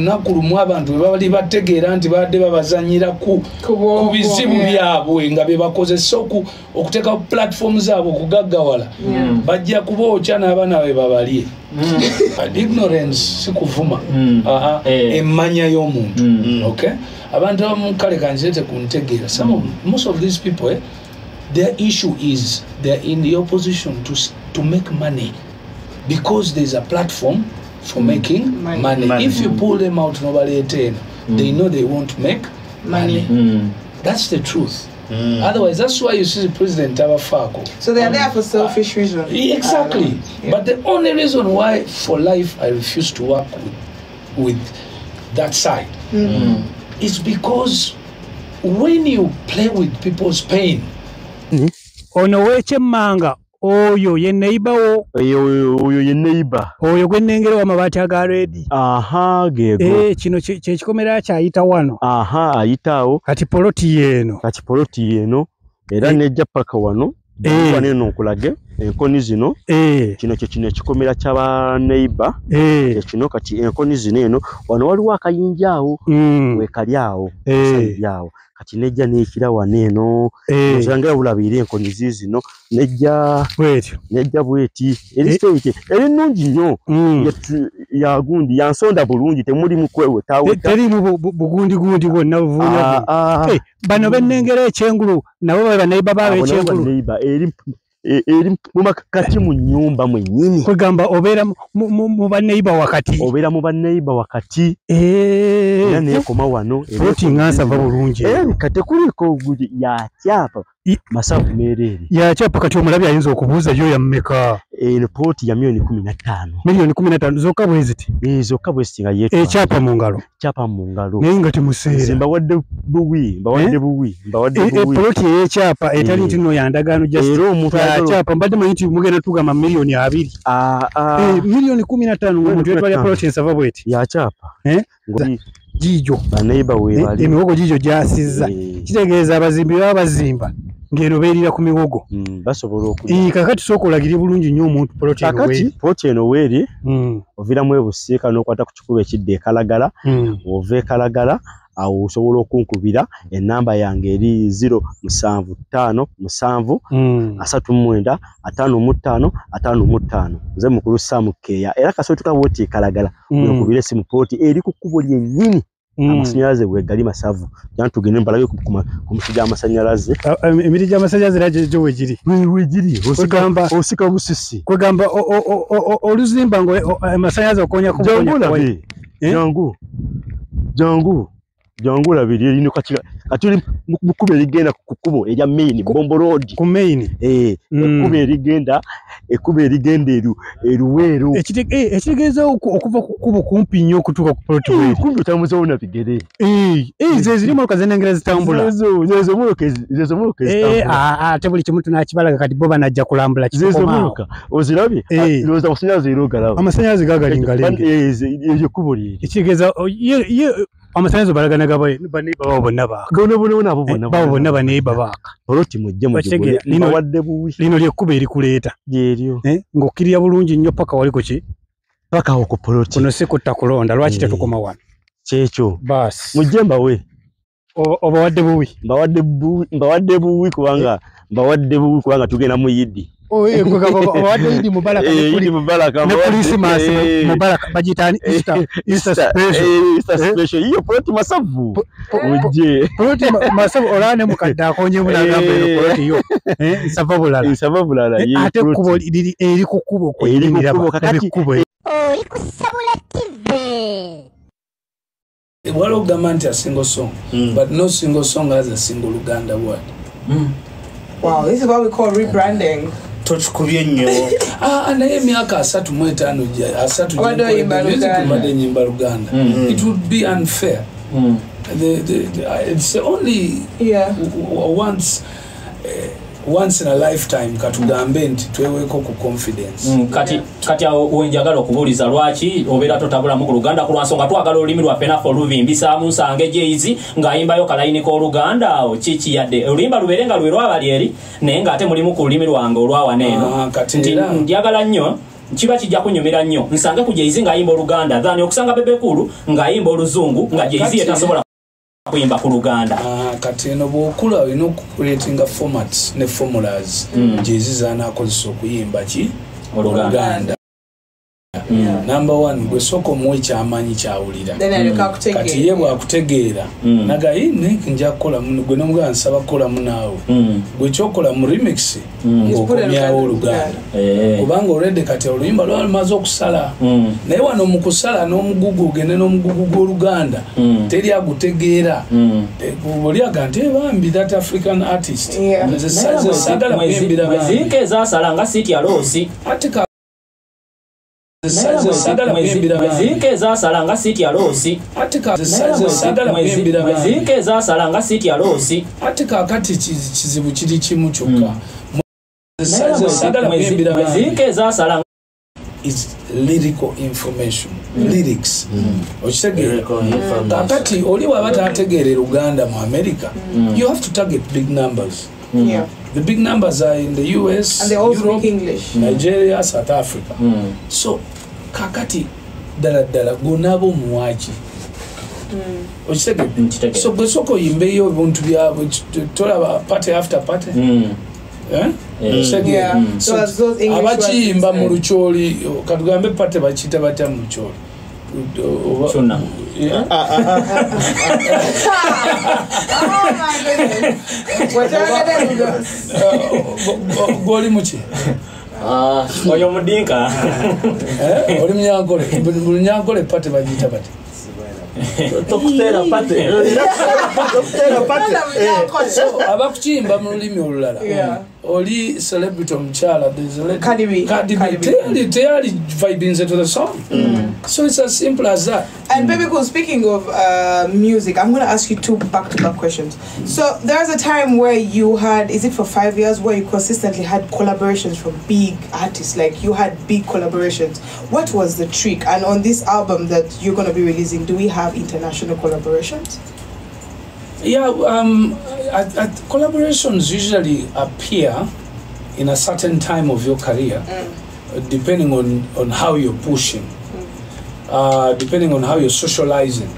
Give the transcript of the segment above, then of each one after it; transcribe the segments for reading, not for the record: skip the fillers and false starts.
lunaku lumu abantu bali bategeera nti badde babazanyira ku bizibu byabwe nga bebakozesa okuteeka platform zaabwe okugaggawala bajja kubookya n'abaana be babalye ignorance si kuvuma emmanya y'omuntu okay abantu abamu kale kanjirete kuntegeera most of these people their issue is they're in the opposition to make money because there's a platform for making money. If you pull them out they know they won't make money. That's the truth. Otherwise, that's why you see the president Abafako. So they are there for selfish reasons. Exactly. But the only reason why for life I refuse to work with that side is because when you play with people's pain. Ono weche manga oyo ye neighbor oyo ye neighbor oyo gwenengero wa mabati aga ready gego kino kyekikomera kyayita wano ayitawo kati poloti yeno era nejja paka wano neno nkulage enkoni zino kino ekikomera ky'aba neighbor kino kati enkoni zino eno wano waliwo akayinjaawo wekalyawo yawo kati nejja nekira waneno ozangira bulabire enkoni zino nejja bweti erisite eri nungi nnyo yagundi yansonda bulungi temuli mukwewe tawe teri bugundi bwonna buvunya bano bennengera ekyengulu nabo baba neighbor bawe ekyengulu eri mumakati mu nyumba mwennyini kwegamba obeera mu baneighbor wakati era nekoma wano ngasa bulungi kate kuliko yakyapa masafu mereri yakyapa kati omulabi ayinza okubuuza yo yammeka report ya milioni 15 zokka bweziti zokka bweziti nga yetu ekyapa mu ngalo naye nga temuseera mbawadde buwi poloti y'ekyapa etali nti nno yandagaano yakyapa mbadde manyi nti mugenda tugamba milioni 2 milioni 15 ng'omuntu yetwalya poloti ensava bweti yakyapa jijo baneiba webali emiwogo jijo gyasizza kitegeeza abazimbi baba bazimba ngeno beerira ku miwogo basobola okuyi kakati soko olagiri bulungi nnyo omuntu poloti eno weeri oviramu ebusiika n'okwata ku kikuba ekidde ekalagala ova ekalagala awo osobola okunkubira enamba yange eri 0777 nze mukulu Samukeya era kasotuka woti ekalagala okubira esimu poloti eri ku kkubo lyennyini amasanyalaze wegali masavu jantugene mbalabe ku musija amasanyalaze emiri gy'amasanyalaze rajo wegiri osika busisi kwegamba oluzimba ngo amasanyalaze okonya ku jangu labiri erino katuli mukube ligenda ku kubo erya main bombo road ku main ekube ligenda eruweru ekitegeeza okuva ku kubo kumpi nnyo okutuuka ku poloti kumpi otambuzawo bigere ze ziri motoka zenengera zitambula zezo motoka ate buli kimu tunakibalaga kati bo banajja kulambula kikomoka ozirabye looza amasanyalaze amasanyalaze gagalingalenge eyo kubo lyeri ekitegeeza amasanyazo balagana baneiba bonna baneiba baaka poloti mujje wadde buwi lino lyekkuba erikuleeta lyeryo ng'okkirira bulungi nnyo paka waliko ki paka awo ku poloti kuno si kutta kulonda lwaki tetukoma wano kyekyo baasi mujje mbawe obawadde buwi mbawadde buwi kubanga tugenda mu yidi owadde Idi Mubaraka ne Christmas Mubaraka bagitani Easter special iyo poloti masavu ujje poloti masavu olane mukadda akonye mulagamba eno poloti yo nsava bulala ate kubo eri ku kubo ko eringira kubo ikusabula TV. Well, Uganda a single song, but no single song has a single Uganda word. Wow, this is what we call rebranding. It would be unfair. It's only once in a lifetime katugambe nti tweweko ku confidence kati wenjagala okubuliza lwaki obera totabula mu Uganda ku lwansonga twagala olulimi lwa pena for luvimbisa mu nsange jeizi ngayimba yo kalayini ko Uganda o chichi yadde olimba luberenga lwerwa bali eri naye nga ate mulimu ku lulimi lwange olwawa neno kati njagala nnyo kiba kijja kunyumira nnyo nsange ku Jay-Z ng'ayimba Oluganda than okusanga Bebe Cool ng'ayimba Oluzungu nga Jay-Z etasobola kuyimba ku Luganda. Kati eno bw'okula olina okucreatinga formats ne formulas Jay-Z z'anaakozesa okuyimba ki Oluganda. Number one, gwe soko muwe kyamanyi kyawulira. Kati ye bwakutegeera nagayine nja kukola gwe n'omuganda nsaba kukola munaawe gwe kyokola mu remix ng'okomyawo Oluganda kubanga already kati oluyimba lwalimaze okusala naye wano mu kusala n'omugugu ogende n'omugugu gw'Oluganda teri agutegeera oli aga nti bambi that African artist sagala kuyembera mwezike ezasala nga City ya Losi mwezike ezasala nga City ya Losi mwezike ezasala nga City ya Losi ate kakati kizibu kiri kimu kyokka mwezike ezasala is lyrical information lyrics okitegeera kakati oli waba tategeera Luganda mu America you have to target big numbers. The big numbers are in the US, and they all Europe, speak English. Nigeria, South Africa. So, kakati dala gonabo muwaji. So, besoko yimbe yo buntu byabwe tola party after party. So as those English abachi imba mu lucholi katugambe party bachita bata mu lucholi. Chuna. Oh my goodness. What are you going to do? Goli muchi. Oyo mudinka. Oli mnyankole pate bajita bate. Tokutera pate. Tokutera pate. Abakuchimba mu lulimi olulala. Oli celebrity omuchala Cardi B. Teyali vibing to the song. So it's as simple as that. And Bebe Cool, speaking of music, I'm going to ask you two back-to-back questions. So there's a time where you had, is it for 5 years, where you consistently had collaborations from big artists, like you had big collaborations. What was the trick? And on this album that you're going to be releasing, do we have international collaborations? Yeah, collaborations usually appear in a certain time of your career, depending on how you're pushing, depending on how you're socializing.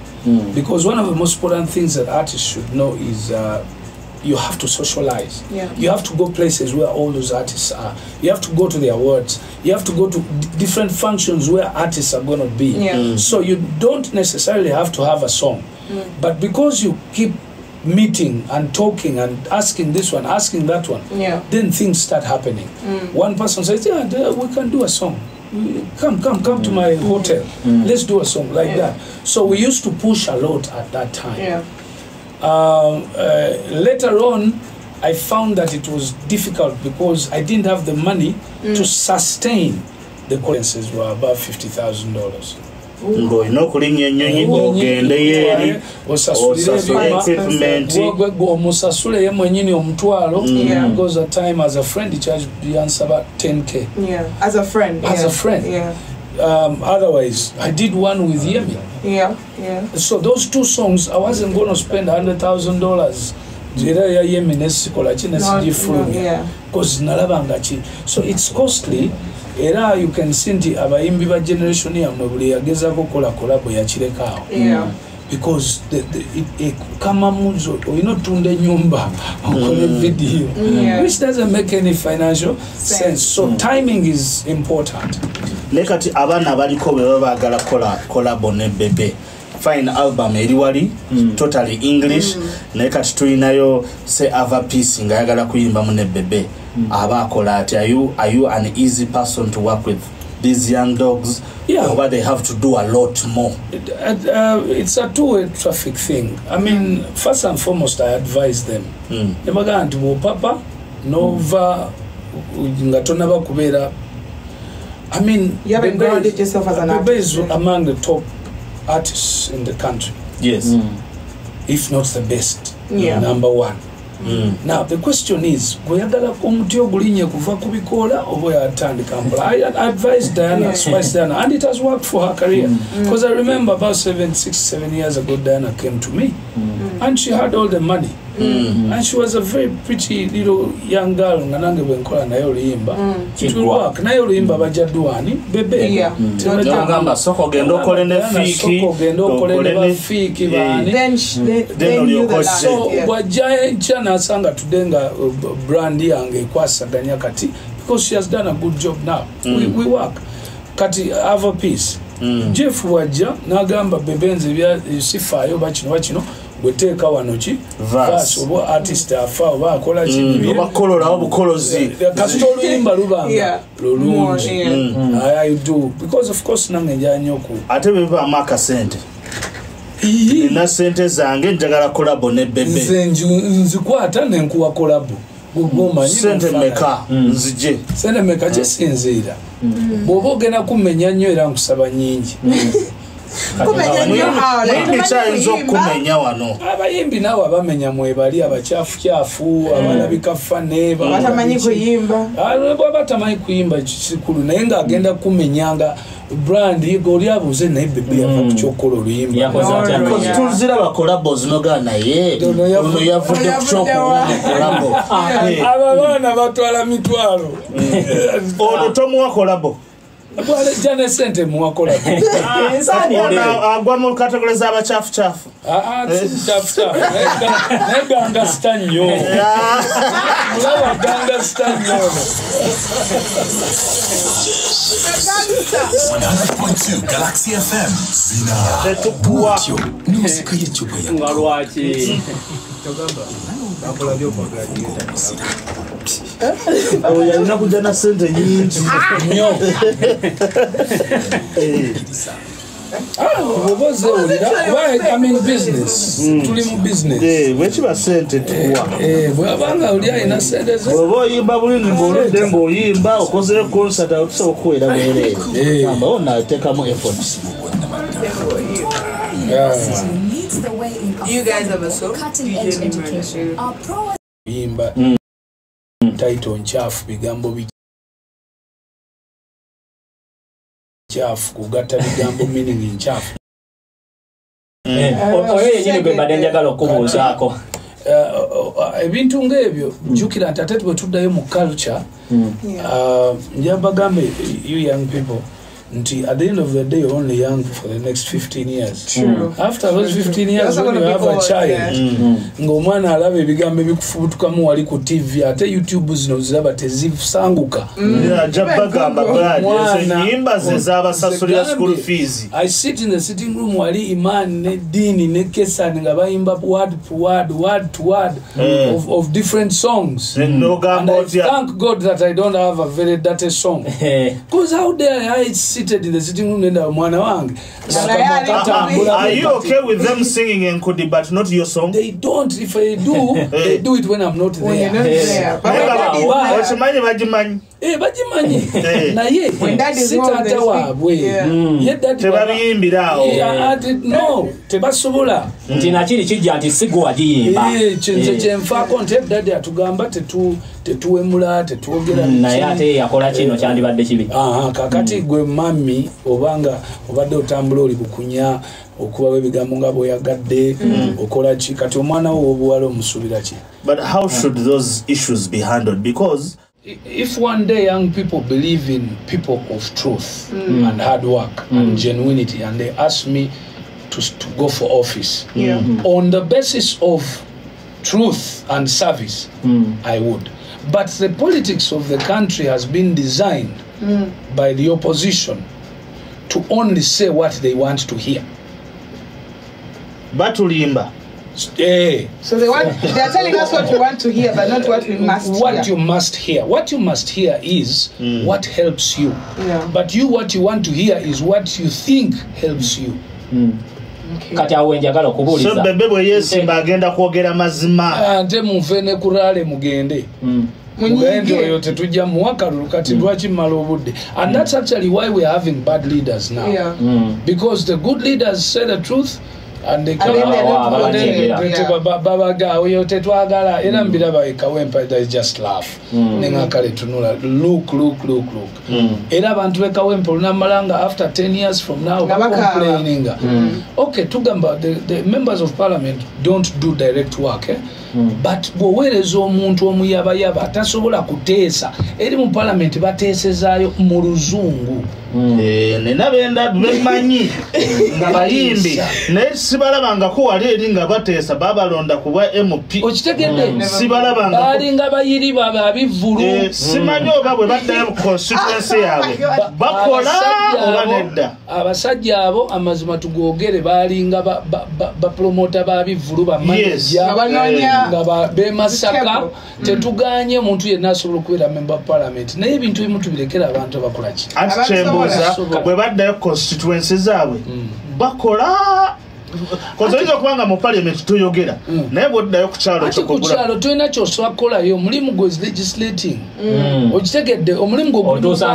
Because one of the most important things that artists should know is you have to socialize. You have to go places where all those artists are. You have to go to their awards. You have to go to different functions where artists are going to be. So you don't necessarily have to have a song. But because you keep meeting and talking and asking this one, asking that one, then things start happening. One person says, yeah, we can do a song. Come to my hotel. Let's do a song like that. So we used to push a lot at that time. Later on, I found that it was difficult because I didn't have the money to sustain the conferences were above $50,000. No kulinya nyonyi ogende yeri osasula equipment omusasule ye mwenyini omutwalo because at time as a friend he charged Beyonce about 10K as a friend otherwise I did one with Yemi so those two songs I wasn't going to spend $100,000 jira ya Yemi nesikola chine sijifulumya because nalabanga chi so it's costly. Era you can see nti abayimbi ba generation yamwe buli yagezako kola collab yakirekawo because it kama muzo oyino tunde nyumba okole video which doesn't make any financial sense so timing is important. Lekati abana baliko bwe bagala collab ne Bebe fine album eri wali totally English naye kati tulinayo say other piece nga yagala kuyimba mu ne Bebe abakola ati are you an easy person to work with these young dogs or they have to do a lot more? It's a two-way traffic thing. I mean, first and foremost I advise them nebaga nti papa nova ngatona bakubera I mean you haven't grounded yourself as an artist. Bebe is among the top artists in the country. Yes. If not the best. Number one. Now the question is, goyagala omuti ogulinye kuva kubikola oba yatandika mbula. I advised Diana, Spice Diana, and it has worked for her career. Because I remember about 6-7 years ago, Diana came to me, and she had all the money. And she was a very pretty little young girl nga nange bwe nkola naye oluyimba it will work naye oluyimba bajja Duani Bebe Tugamba soko genda okole ne fiiki baani then you the last. so bwajja enkya n'asanga tudenga brand yange ekwasaganya kati because she has done a good job now. We work. Kati have a piece. Jeff wajja n'agamba Bebe nze bya sifaayo bakino bweteeka wano ki verse oba artist afa oba akola ki bakolola obukolozi kasita oluyimba lubanga lulungi I do because of course nange njanya oku ate beba amaka sente nina sente zange njagala kolabo ne Bebe nzikwata nenkuwa kolabo sente meka nzije sente meka kyesinziira bw'oba ogenda kumenya nnyo era nkusaba nyingi kumenya wano abayimbi naawe abamenya mwebali abakyafu abalabika fane batamanyi kuyimba batamanyi kuyimba kisikulu naye ng'agenda kumenyanga brand goli abuze naye Bebe yava kukyokola oluyimba tuzira bakolabo zinoga naye ono yavudde kukyokola kolabo abaana batwala mitwalo ono tomuwa kolabo jane sente muwakola agwa mu kategori z'abachafu chafu neganga stanyo mulaba ganga stanyo 100.2 Galaxy FM zina tetukuwa music yechupa ya ngalwaki yalina kujja na sente nyingi nnyo oboze olira I mean business tuli mu business bwekiba sente tuwa bwabanga oli alina sente ze oba oyimba bulungi ng'oludde ng'oyimba okoze concert okusobola okuwera bwereere amba onateekamu effort. You guys have a song? DJ education. yimba title nchafu bigambo bichafu kugatta bigambo meaning nchafu oyo yenyini gwe badde njagala okubuuzaako ebintu ng'ebyo jjukira nti ate bwe tuddayo mu culture njabagambe you young people nti at the end of the day you're only young for the next 15 years. True. After those 15 years when you have a child ng'omwana alaba ebigambo ebikufubutukamu wali ku TV ate YouTube zino ziraba tezisanguka jabagamba nyimba ze z'abasasulira school fees. I sit in the sitting room wali Iman ne Dini ne Kesani nga bayimba word to word of different songs and I thank God that I don't have a very dirty song because how dare I seated in the sitting room and mwana wange. Are you okay with them singing Nkudi but not your song? They don't. If I do, they do it when I'm not there. When you're not there. Bajimanyi. Bajimanyi. Na ye. When that is wrong, they no. Tebasobola. Nti nakiri kijja nti sigwa giyimba. Kyenfaako nti daddy atugamba tetuwemula tetuwogera naye ate yakola kino kyandibadde kibi. Kakati gwe mami obanga obadde otambula oli bukunya okuba ebigambo nga bw'oyagadde okola ki kati omwana wo obuwala omusuubira ki. But how should those issues be handled? Because if one day young people believe in people of truth and hard work and genuinity and they ask me to go for office on the basis of truth and service, I would. But the politics of the country has been designed by the opposition to only say what they want to hear. Batulimba. So they are telling us what we want to hear, but not what we must hear. What you must hear. What you must hear is what helps you. But what you want to hear is what you think helps you. Kati awo njagala okubuuliza. So Bebe bwe yesimba agenda kwogera mazima. Ate munfene kurale mugende. Mugende oyo tetujja muwakalulu kati lwaki mmala obudde. And that's actually why we're having bad leaders now. Because the good leaders say the truth And then they don't babaga oyo tetwagala era mbiraba ekawempa they just laugh nenga kale tunula look era abantu bekawempa lunamalanga after 10 years from now complaining okay tugamba the members of parliament don't do direct work but bwoweereza omuntu omuyabayaba tasobola kuteesa eri mu parliament bateesezaayo mu luzungu nena benda bemanyi nga bayimbi naye sibalabangako wali eri nga bateesa babalonda kuba MP okitegedde sibalabangako balinga bayiri babe abivvulu simanyi oba bwe baddayo mu constituency yaabwe bakola oba nedda abasajja abo amazima tugogere balinga bapromota babivvulu bamanja nga bemasaka tetuganye omuntu yenna asobola okubeera member of parliament naye ebintu ebimu tubirekera abantu abakolaki bwe baddayo constituency zaabwe bakola kozoiza okubanga mu parliament toyogera naye bwoddayo ku kyalo kyalo tolina kyosobola kukolayo omulimu gwe legislating okitegedde omulimu gutuusa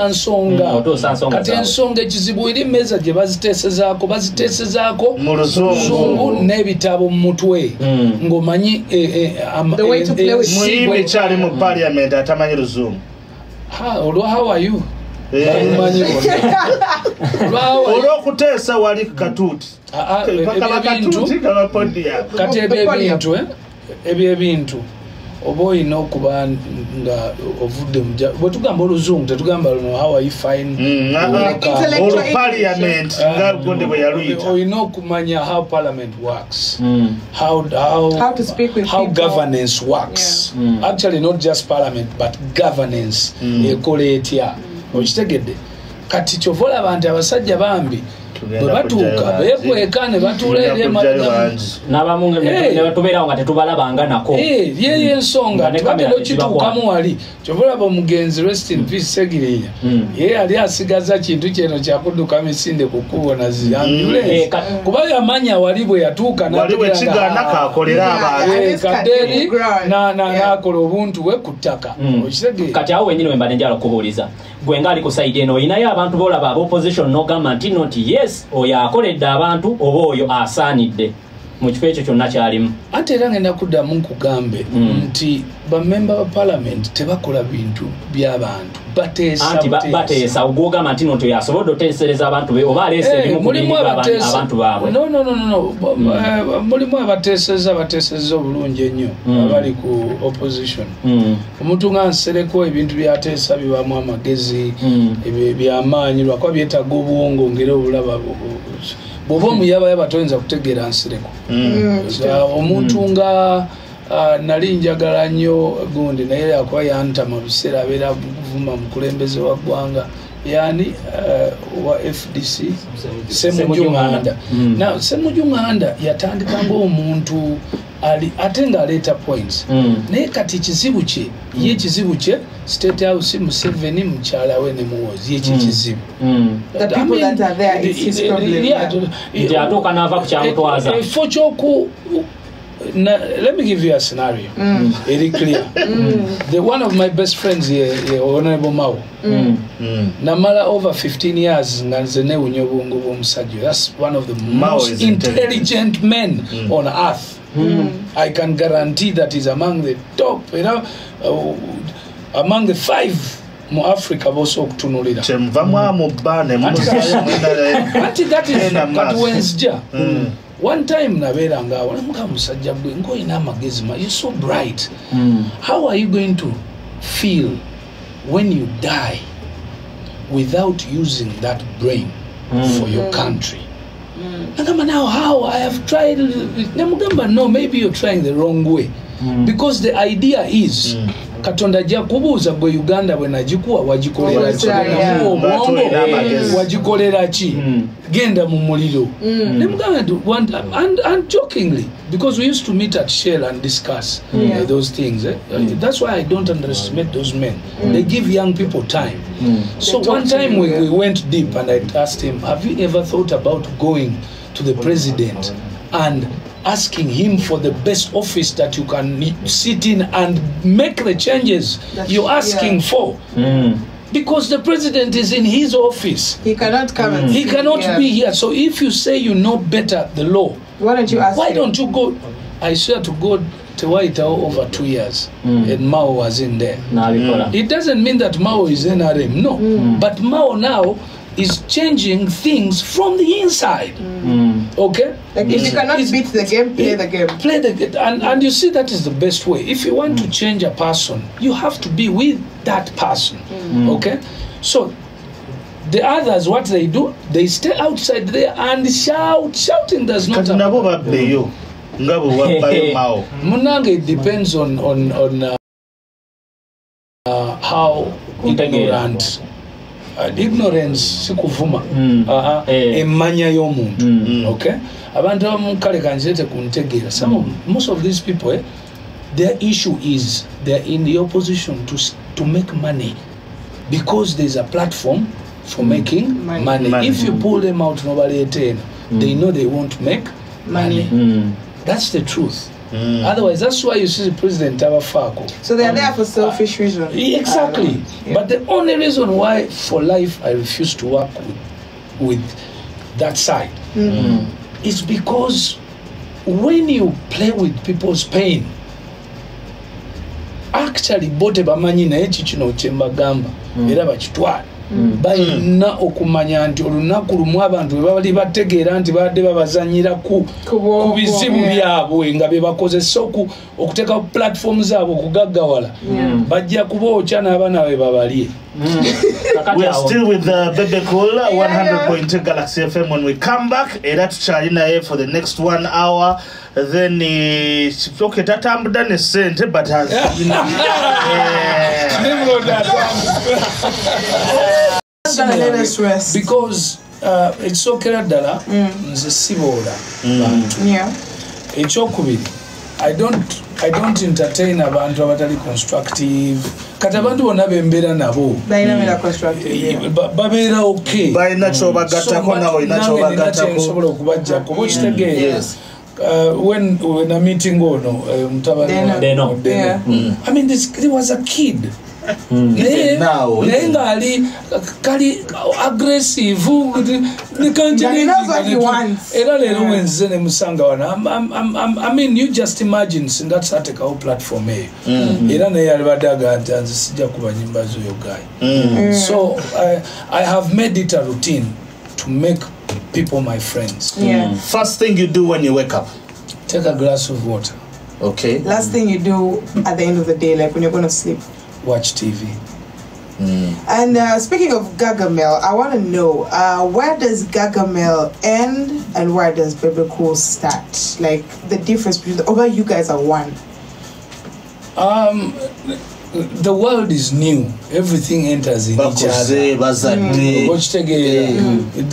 nsonga kati ensonga ekizibu eri mmeeza gye baziteesezaako mu luzungu n'ebitabo mu mutwe ng'omanyi muyimbi kyali mu parliament atamanyi luzungu how are you olw'okuteesa wali katuuti kati ebyo ebintu oba olina okuba nga ovudde bwe tugamba oluzungu tetugamba luno how are you fine parliament nga gonde bwe yaluyita olina okumanya how parliament works how governance works actually not just parliament but governance ekola etya okitegedde kati kyovola abantu abasajja bambi bwe batuuka beekweka ne batuula eri n'abamu ne batubeerawo nga tetubalabanga nako yeyo ensonga tibagenda okituukamu wali kyovolaba omugenzi rest in peace Segireya ye yali asigaza kintu kyeno kyakudduka misinde ku kkubo na zi ambulance kuba yamanya wali bwe yatuuka kaderi n'akola obuntu bwe ku ttaka kati awo wenyini wemba nenjala okubuuliza gwe ngaali ku sayidi eno olinayo abantu boolaba ab'opposition n'ogamba nti noti yes oyo akoledde abantu oba oyo asaanidde mu kifo ekyo kyonna kyalimu ate era ngenda kuddamu nkugambe nti bamemba ba parliament tebakola bintu by'abantu bateesa ogwogamba nti noti oyo asobodde oteesereza abantu be oba aleese ebimu ku bintu abantu baabwe mulimu abateeseza obulungi ennyo abali ku opposition omuntu nga Nsereko ebintu byateesa bibaamu amagezi byamaanyi lwakuba byetaaga obuwongo ngeri obulaba bw'oba omuyabayaba toyinza kutegeera Nsereko omuntu nga nali njagala nnyo gundi naye yakuba yantama biseera abeera kuvuma mukulembeze wa ggwanga yani wa FDC Semujunganda Semujunganda yatandika ng'omuntu ate ng'aleeta points naye kati ekizibu kye ye ekizibu kye State House Museveni mukyala we ne Muhoozi ekyo ekizibu nti atuuka n'ava ku kyamutwaza ekifo ky'oku let me give you a scenario very clear the one of my best friends here Honorable Mao namala over 15 years nga nze newunya obwongo bw'omusajja that's one of the most intelligent men on earth I can guarantee that he's among the top among the 5 mu Africa boso okutunulira ati that is katuwenzija one time nabeeranga awo namuga musajja gwe ng'olina amagezi you're so bright how are you going to feel when you die without using that brain for your country nagamba now how I have tried namugamba no maybe you're trying the wrong way because the idea is Katonda ajja kubuuza gwe Uganda bwe nagikuwa wagikolera ki obwongo wagikolera ki genda mu muliro ne muganda and jokingly because we used to meet at Shell and discuss those things that's why I don't underestimate those men they give young people time so one time we went deep and I asked him have you ever thought about going to the president and asking him for the best office that you can sit in and make the changes you're asking for Because the president is in his office. He cannot come and He cannot be here. So if you say you know better the law, why don't you ask why him? don't you go? I swear to God, to White House over 2 years, and Mao was in there. It doesn't mean that Mao is NRM, no. But Mao now is changing things from the inside. Okay? Like if you cannot beat the game, play the game. Play the game. And you see, that is the best way. If you want to change a person, you have to be with that person. Okay? So the others, what they do, they stay outside there and shout. Shouting does not happen. Munanga, it depends on how ignorant. Ignorance sikuvuma emanya y'omuntu. Okay, abantu abamukale kanjete kuntegeera. Most of these people, their issue is they're in the opposition to make money, because there's a platform for making money. If you pull them out, nobody attain. They know they won't make money. That's the truth. Otherwise, that's why you see the president abafera. So they are there for selfish reasons. Exactly. But the only reason why for life I refuse to work with that side is because when you play with people's pain, actually bote bamanyi naye kikino kyembagamba era bakitwala. Balina okumanya nti olunaku lumu abantu bali bategeera nti badde babazanyira ku bizibu byabwe nga bebakozesa okuteeka platform zaabwe okugaggawala bajja kubookya n'abaana be babalye. We are still with Bebe Cool, 100.2 Galaxy FM. When we come back, Charina for the next 1 hour. Then okay, that I'm done a cent, but has let us rest. Because it's okay dala nze sibola. Ekyokubiri, I don't entertain abantu abatali constructive. Kati abantu bonna bembeera nabo balina constructive babeera okay, balina kyobagattako nawe olina kyobagattako nsobola okubajjako bokitegeera. When a meeting I mean, there was a kid. Kali aggressive. He knows what he wants. I mean, you just imagine that's a whole platform. So I have made it a routine to make people my friends. First thing you do when you wake up? Take a glass of water. Okay. Last thing you do at the end of the day, like when you're going to sleep? Watch TV. And speaking of Gargamel, I want to know where does Gargamel end and where does Bebe Cool start? Like the difference between you guys are one. The world is new. Everything enters in each other.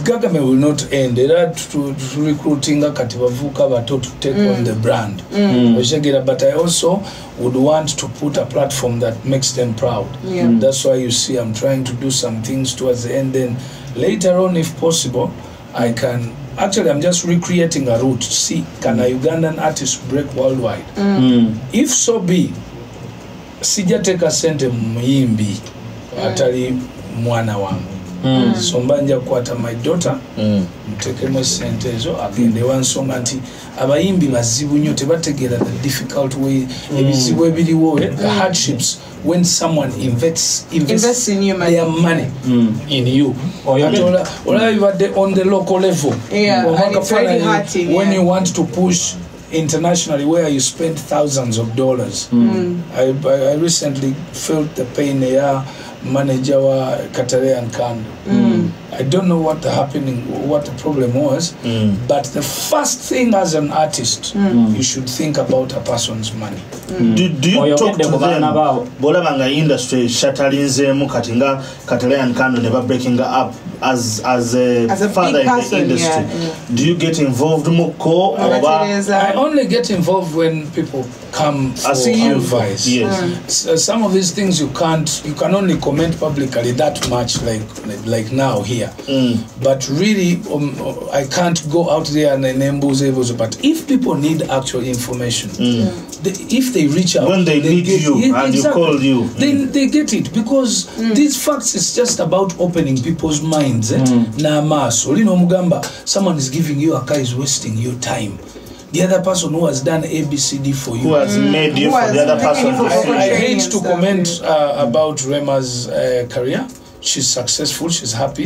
Gargamel will not end. They are to recruiting a katibavuka bato to take on the brand. But I also would want to put a platform that makes them proud. That's why you see I'm trying to do some things towards the end. Then later on, if possible, I can. Actually, I'm just recreating a route to see can a Ugandan artist break worldwide. If so be, sijateka sente muyimbi atali mwana wangu. So mbanja kwata my daughter mtekemo sente ezo agende wansonga nti abayimbi bazibu nnyo tebategeera the difficult way ebizibu ebiriwo the hardships when someone invests in you, their money in you. Or on the local level. And it's very hard when you want to push internationally where you spend thousands of dollars. I recently felt the pain there. Manager wa Katare and Kando. I don't know what the problem was, but the first thing as an artist, you should think about a person's money. Do you talk to them? Bolabanga industry shatalinzemu katinga Katare and Kando never breaking up as a father in the industry. Do you get involved more? I only get involved when people come for advice. Some of these things you can only comment publicly that much like now here. But really I can't go out there and embuze. But if people need actual information, if they reach out, when they need you and you call you, they get it, because these facts is just about opening people's minds. Someone is giving you a car is wasting your time. The other person who has done ABCD for you, who has made you for the other person. I hate to comment about Rema's career. She's successful, she's happy,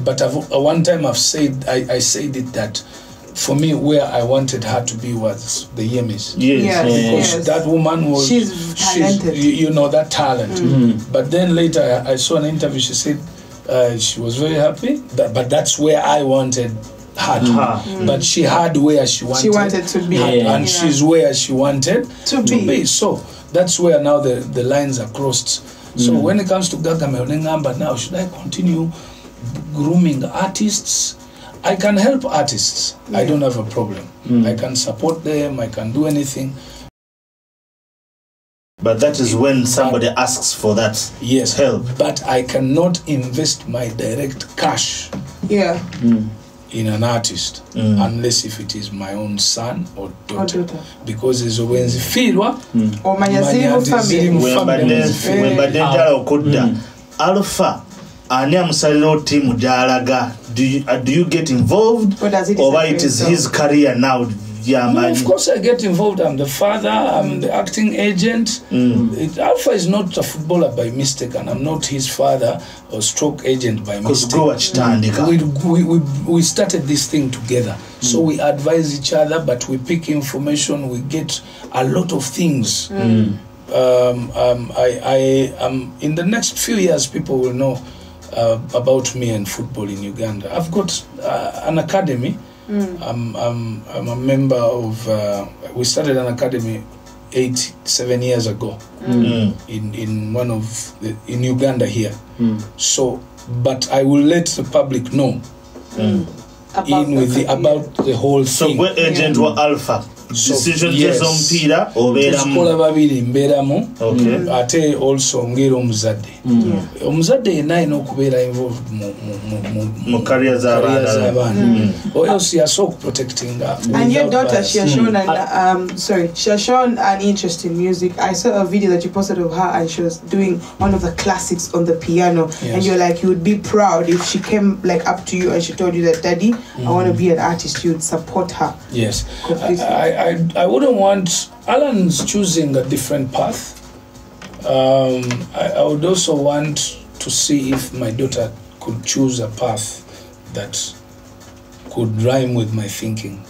but one time I said it that for me, where I wanted her to be was the Yemis. Because that woman was, she's talented. You know, that talent. But then later I saw an interview, she said she was very happy, but that's where I wanted her to be. But she had where she wanted to be. And she's where she wanted to be. So that's where now the lines are crossed. So when it comes to Gagame Onengamba now, should I continue grooming artists? I can help artists. I don't have a problem. I can support them. I can do anything. But that is when somebody asks for that help. But I cannot invest my direct cash in an artist unless if it is my own son or daughter. Because it's when the filwa or Alpha ani amusalira team jalaga, do you get involved, or it is his career now? No, of course I get involved. I'm the father, I'm the acting agent. Alpha is not a footballer by mistake, and I'm not his father or stroke agent by mistake. We started this thing together. So we advise each other, but we pick information, we get a lot of things. In the next few years, people will know about me and football in Uganda. I've got an academy. I'm a member of. We started an academy 7 years ago in one of in Uganda here. So, but I will let the public know about the whole thing. So, what agent were Alpha? Decision mpira obeeramu babiri mbeeramu ate also ngera omuzadde yenna alina okubeera involved mu career z'abaana or else you are so protecting her. And your daughter, she has shown she has shown an interest in music. I saw a video that you posted of her and she was doing one of the classics on the piano, and you're like, you would be proud if she came like up to you and she told you that, Daddy, I want to be an artist. You would support her. Yes, I wouldn't want. Alan's choosing a different path. I would also want to see if my daughter could choose a path that could rhyme with my thinking.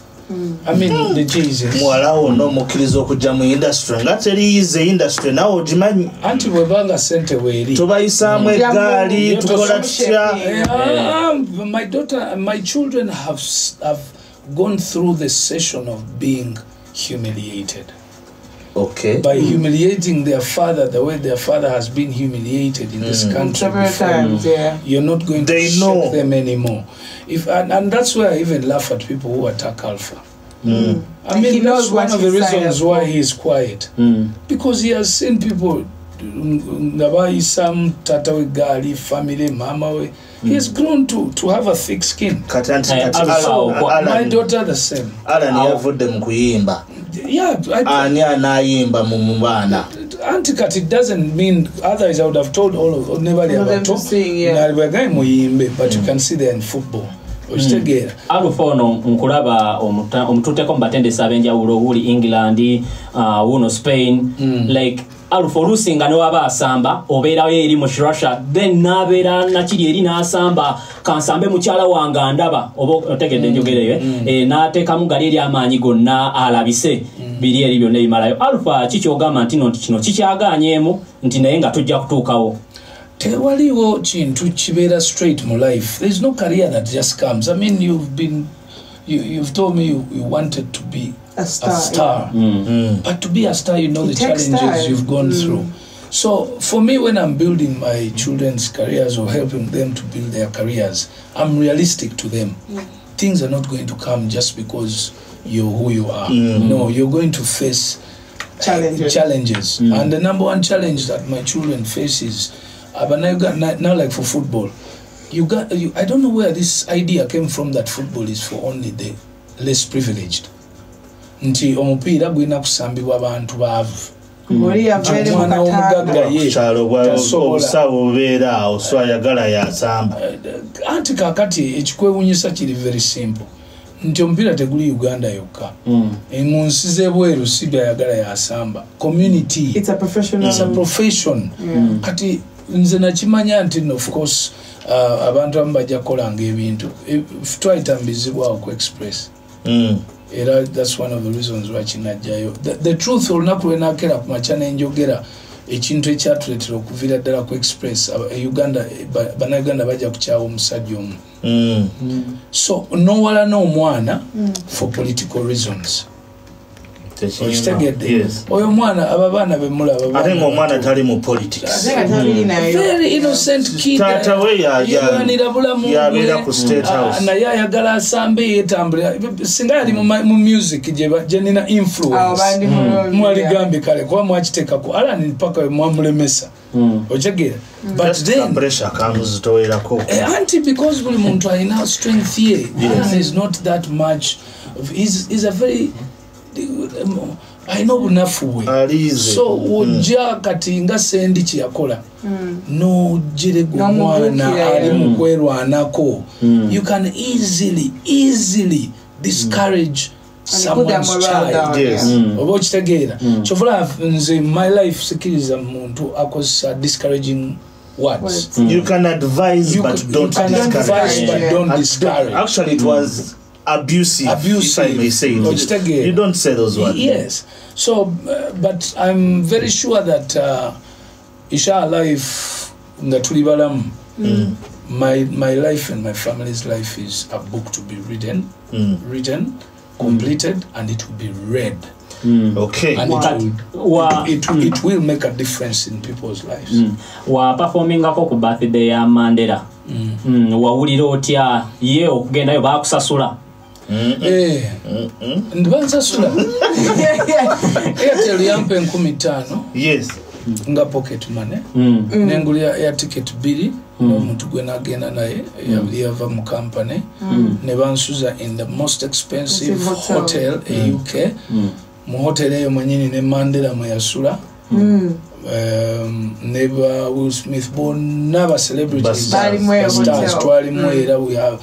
I mean, the Jesus. Mwalawo no mukirizo kujja mu industry nga teriyize industry nawo ogimanyi anti bwebanga sente weeri tubayisaamu eggaali tukola tutya. My children have gone through the session of being humiliated. By humiliating their father the way their father has been humiliated in this country before, you're not going to shock them anymore. And that's why I even laugh at people who attack Alpha. I mean, that's one of the reasons why he's quiet. Because he has seen people, some Tatawe family, Mama. He has grown to have a thick skin. My daughter the same. Auntie Kat, it doesn't mean others. I would have told all of never but you can see they're in football. Alufono nkulaba omututeko mbatendesa abenjawulo wuli England, wuno Spain, like alufolusinga no aba asamba obeerayo eri mu Russia, then nabeera nakiri eri n'asamba kansambe mukyala wanga ndaba oba otegedde njogereyo n'ateekamu gali eri amaanyi gonna alabise biri eri byonna ebimalayo. Alpha kikyogamba nti kino kikyagaanyeemu nti naye nga tujja kutuukawo. Tewaliwo kintu kibeera straight mu life. There's no career that just comes. I mean, you've told me you wanted to be a star. But to be a star, you know the challenges you've gone through. So for me, when I'm building my children's careers or helping them to build their careers, I'm realistic to them. Things are not going to come just because you're who you are. No, you're going to face challenges. And the number one challenge that my children face is now like for football, I don't know where this idea came from that football is for only the less privileged. nti omupiira gulina kusambibwa abantu baavu omwana w'omugagga ye obusawo obeera awo so ayagala yasamba anti kakati ekikwewunyisa kiri very simple nti omupiira teguli Uganda yokka mu nsi z'ebweru si byayagala yasamba community it's a profession kati nze nakimanya nti of course abantu abamu bajja kukolanga ebintu twayitambizibwawo ku express era that's one of the reasons why kinajjayo the truth olunaku lwenakera ku makya nenjogera ekintu ekyatuleetera okuviira ddala ku express bannayuganda bajja kukyawa omusajja omu so nowala n'omwana for political reasons okitegedde oyo mwana ababaana bemulaba ate ng'omwana tali mu politics very innocent kid taata we yayanira bulamu yabeera ku state house naye ayagala asambe yetambula singa yali mu music gye nina influence mwaligambye kale kuba mwakiteekako alani paka mwamulemesa okitegera but then pressure kamuzitowerako anti because buli muntu alina strength ye Alan is not that much is a very ayina obunafu bwe so wojja kati nga sendi kyeyakola nogirega omwana ali mu kwerwanako you can easily discourage someone's child oba okitegeera kyovula nze my life sikiriza muntu akozesa discouraging words you can advise but don't discourage actually it was abusive if I may say it. You don't say those words. Yes. So but I'm very sure that inshallah if ngatuli balamu my life and my family's life is a book to be written, completed, and it will be read. Okay. And it will make a difference in people's lives. Wa performing ako ku birthday ya Mandela. Wawulira otya ye okugendayo bakusasula. Ndibansasula Airtel yampe 15 yes nga pocket money nengulira ya ticket 2 n'omuntu gwe nagenda naye yava mu company ne bansuza in the most expensive hotel in UK mu hotel eyo mwenyini ne Mandela mwe yasula neighbor Will Smith bonna celebrities stars twali mwera we have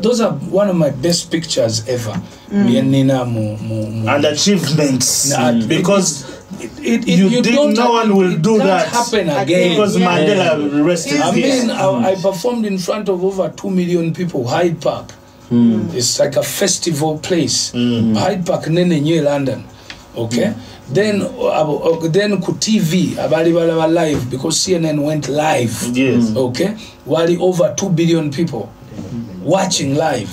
those are one of my best pictures ever yenina and achievements because no one will do that happen again because Mandela rested I performed in front of over 2 million people Hyde Park it's like a festival place Hyde Park nene New London okay then ku TV abali balaba live because CNN went live okay wali over 2 billion people watching live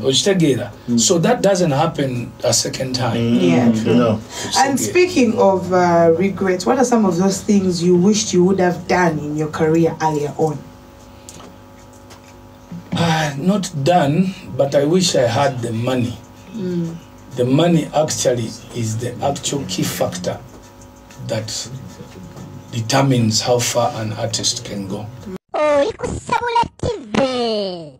okitegera so that doesn't happen a second time you know. And speaking of regrets, what are some of those things you wished you would have done in your career earlier on? Not done, but I wish I had the money. The money actually is the actual key factor that determines how far an artist can go. Olunaku TV.